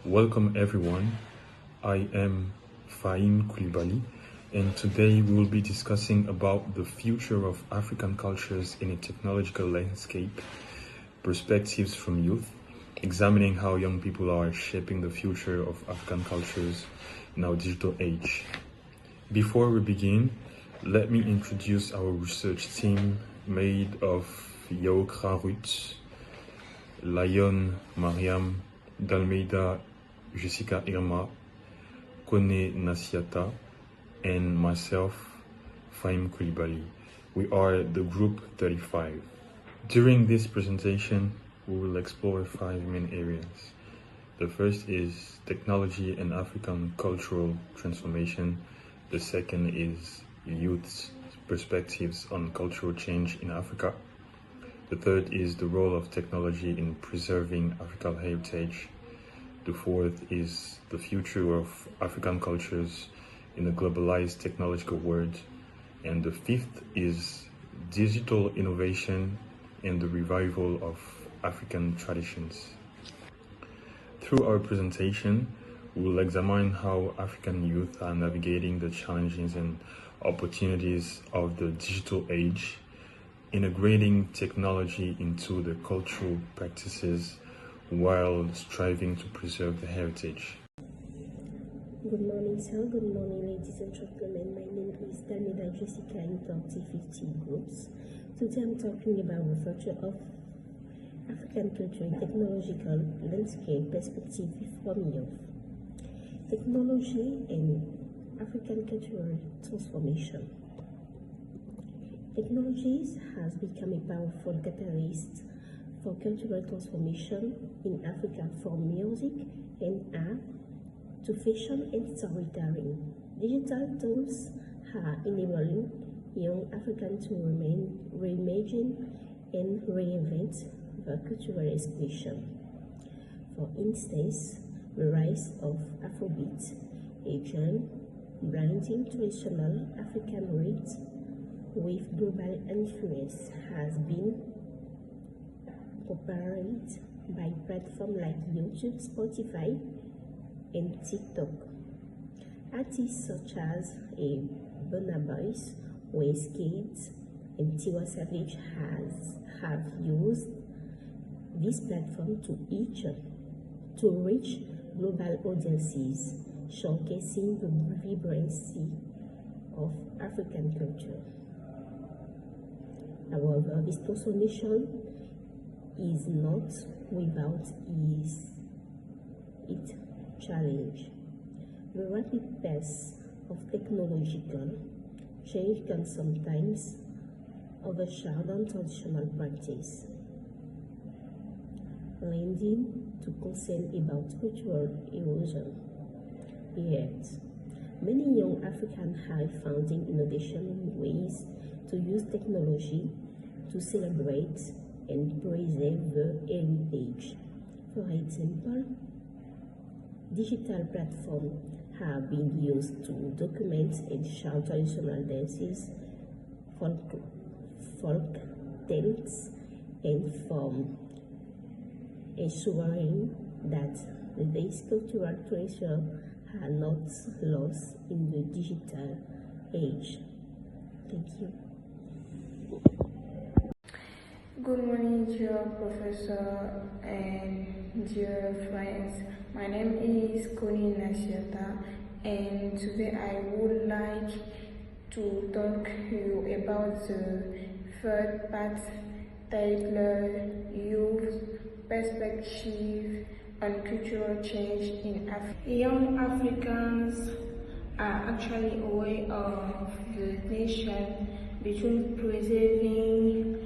Welcome everyone. I am Faim Koulibaly, and today we will be discussing about the future of African cultures in a technological landscape, perspectives from youth, examining how young people are shaping the future of African cultures in our digital age. Before we begin, let me introduce our research team made of Yaokra Ruth, Lion Mariam, Dalmeida Jessica Irma, Kone Nasiata, and myself, Faim Koulibaly. We are the Group 35. During this presentation, we will explore 5 main areas. The first is technology and African cultural transformation. The second is youth's perspectives on cultural change in Africa. The third is the role of technology in preserving African heritage. The fourth is the future of African cultures in a globalized technological world. And the fifth is digital innovation and the revival of African traditions. Through our presentation, we will examine how African youth are navigating the challenges and opportunities of the digital age, integrating technology into their cultural practices while striving to preserve the heritage. Good morning, sir. Good morning, ladies and gentlemen. My name is Dalmeida Jessica in 3050 groups. Today I'm talking about the future of African culture and technological landscape perspective from youth. Technology and African cultural transformation. Technologies has become a powerful catalyst for cultural transformation in Africa, from music and art to fashion and storytelling. Digital tools are enabling young Africans to reimagine and reinvent their cultural expression. For instance, the rise of Afrobeat, a genre blending traditional African roots with global influence, has been popularized by platforms like YouTube, Spotify, and TikTok. Artists such as Burna Boy, Wizkid, and Tiwa Savage have used this platform to reach global audiences, showcasing the vibrancy of African culture. However, this transformation is not without its challenge. The rapid pace of technological change can sometimes overshadow traditional practice, leading to concern about cultural erosion. Yet, many young Africans have found innovation ways to use technology to celebrate and preserve their heritage. For example, digital platforms have been used to document and show traditional dances, folk tales, and form, ensuring that these cultural treasures are not lost in the digital age. Thank you. Good morning, dear professor and dear friends. My name is Kone Nasiata, and today I would like to talk to you about the third part titled Youth Perspective on Cultural Change in Africa. Young Africans are actually aware of the tension between preserving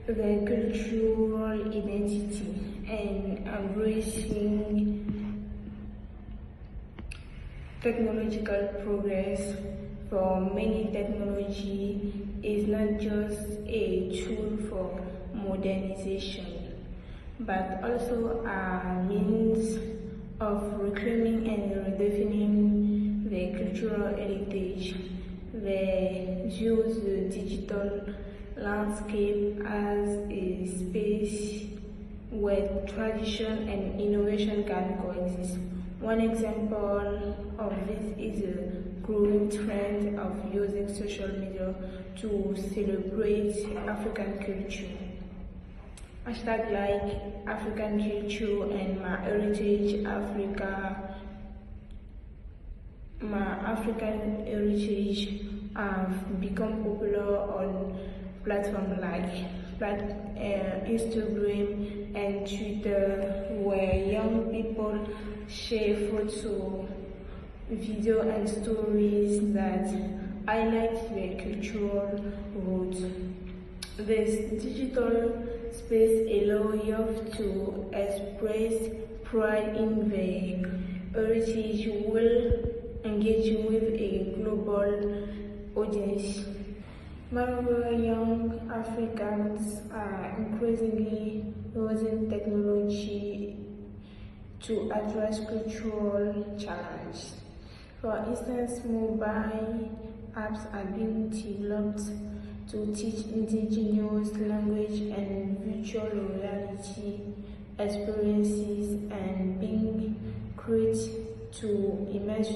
their cultural identity and embracing technological progress. For many, technology is not just a tool for modernization, but also a means of reclaiming and redefining their cultural heritage. They use the digital landscape as a space where tradition and innovation can coexist. One example of this is a growing trend of using social media to celebrate African culture. Hashtag like African culture and my heritage African heritage have become popular on platforms like Instagram and Twitter, where young people share photos, video, and stories that highlight their cultural roots. This digital space allows youth to express pride in their heritage while engaging with a global audience. Moreover, young Africans are increasingly using technology to address cultural challenges. For instance, mobile apps are being developed to teach indigenous language and virtual reality experiences and being created to immerse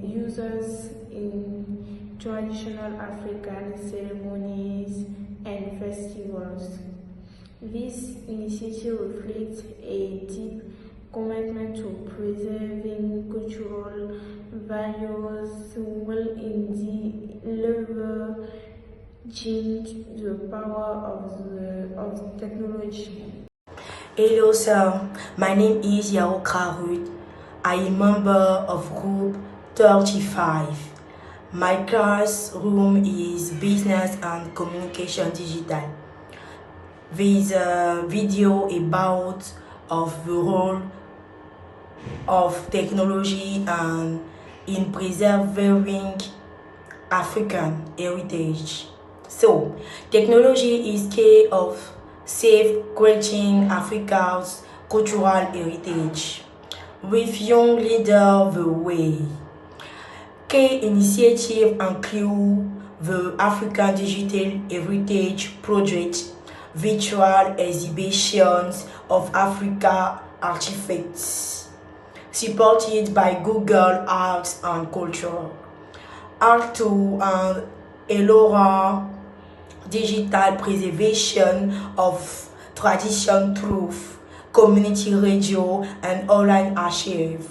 users in traditional African ceremonies and festivals. This initiative reflects a deep commitment to preserving cultural values while indeed leveraging the power of technology. Hello sir, my name is Yao Karut. I am a member of group 35. My classroom is Business and Communication Digital. There is a video about of the role of technology and in preserving African heritage. So, technology is key of safeguarding Africa's cultural heritage. With young leaders the way. Key initiatives include the African Digital Heritage Project, virtual exhibitions of Africa artifacts, supported by Google Arts and Culture, Art2 and Elora, digital preservation of tradition truth, community radio and online archive,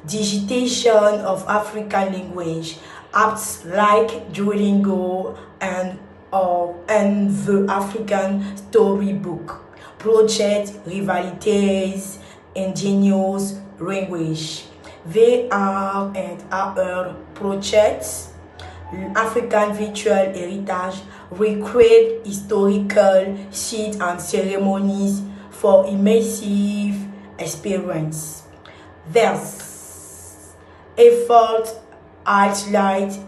digitization of African language, apps like Duolingo and the African Storybook, project Rivalités, Indigenous Language, VR and AR projects, African Virtual Heritage, recreate historical sites and ceremonies for immersive experience. Thus, efforts highlight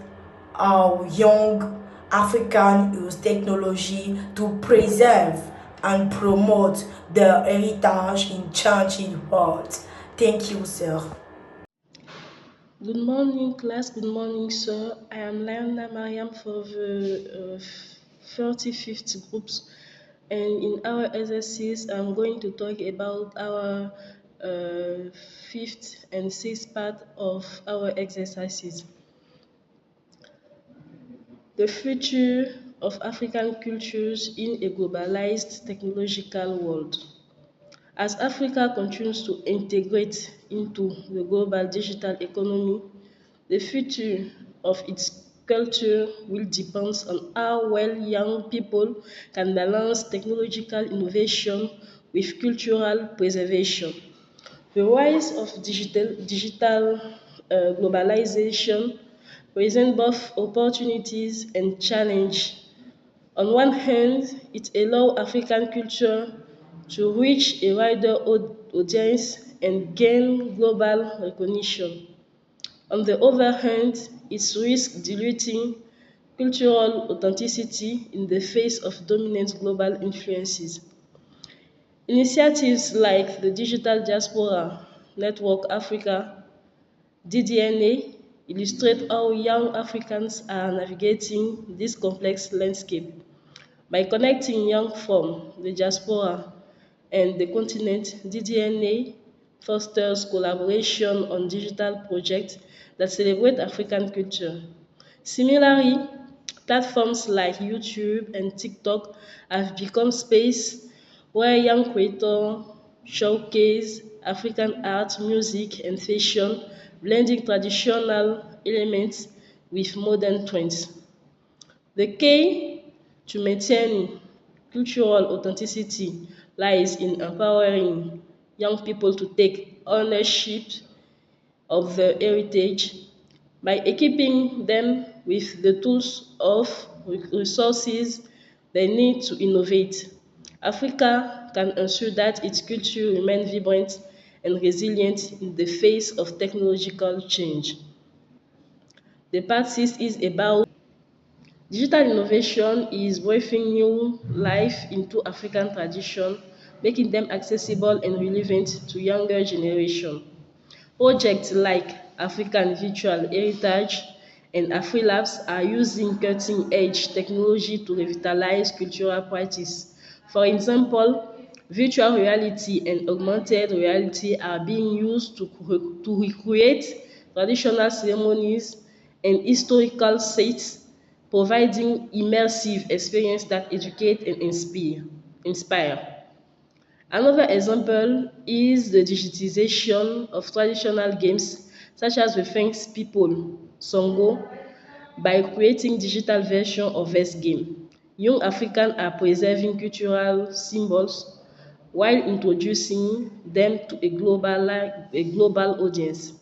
how young Africans use technology to preserve and promote their heritage in changing world. Thank you, sir. Good morning, class. Good morning, sir. I am Leona Mariam for the 35th groups, and in our exercise, I'm going to talk about our fifth and sixth part of our exercises. The future of African cultures in a globalized technological world. As Africa continues to integrate into the global digital economy, the future of its culture will depend on how well young people can balance technological innovation with cultural preservation. The rise of digital globalization presents both opportunities and challenges. On one hand, it allows African culture to reach a wider audience and gain global recognition. On the other hand, it risks diluting cultural authenticity in the face of dominant global influences. Initiatives like the Digital Diaspora Network Africa (DDNA) illustrate how young Africans are navigating this complex landscape. By connecting young from the diaspora and the continent, DDNA fosters collaboration on digital projects that celebrate African culture. Similarly, platforms like YouTube and TikTok have become space where young creators showcase African art, music, and fashion, blending traditional elements with modern trends. The key to maintaining cultural authenticity lies in empowering young people to take ownership of their heritage by equipping them with the tools of resources they need to innovate. Africa can ensure that its culture remains vibrant and resilient in the face of technological change. The part 6 is about digital innovation is breathing new life into African tradition, making them accessible and relevant to younger generation. Projects like African Virtual Heritage and AfriLabs are using cutting-edge technology to revitalize cultural practice. For example, virtual reality and augmented reality are being used to recreate traditional ceremonies and historical sites, providing immersive experience that educate and inspire. Another example is the digitization of traditional games such as the Thanks People Songo by creating digital version of this game. Young Africans are preserving cultural symbols while introducing them to a global audience.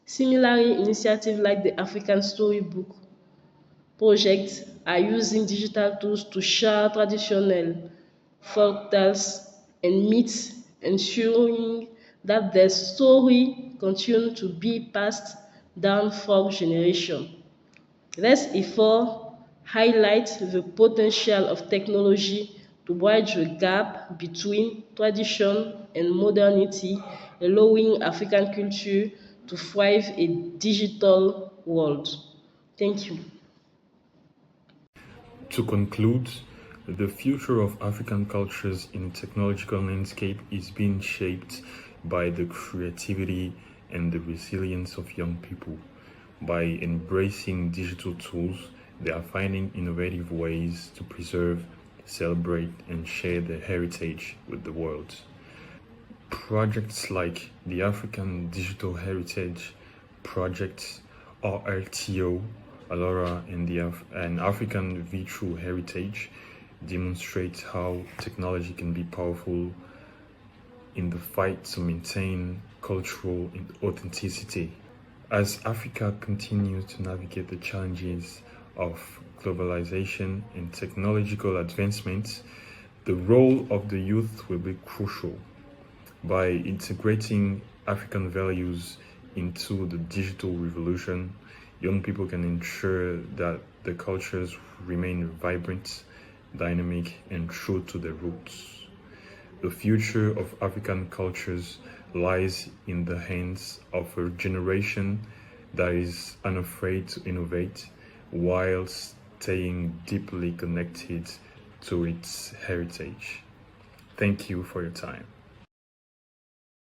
Similarly, initiatives like the African Storybook projects are using digital tools to share traditional folktales and myths, ensuring that their story continue to be passed down from generation. This effort highlights the potential of technology to bridge the gap between tradition and modernity, allowing African culture to thrive in a digital world. Thank you. To conclude, the future of African cultures in a technological landscape is being shaped by the creativity and the resilience of young people. By embracing digital tools, they are finding innovative ways to preserve, celebrate, and share their heritage with the world. Projects like the African Digital Heritage Project, RRTO, Alora, and African Virtual Heritage demonstrate how technology can be powerful in the fight to maintain cultural authenticity. As Africa continues to navigate the challenges of globalization and technological advancements, the role of the youth will be crucial. By integrating African values into the digital revolution, young people can ensure that the cultures remain vibrant, dynamic, and true to their roots. The future of African cultures lies in the hands of a generation that is unafraid to innovate while staying deeply connected to its heritage. Thank you for your time.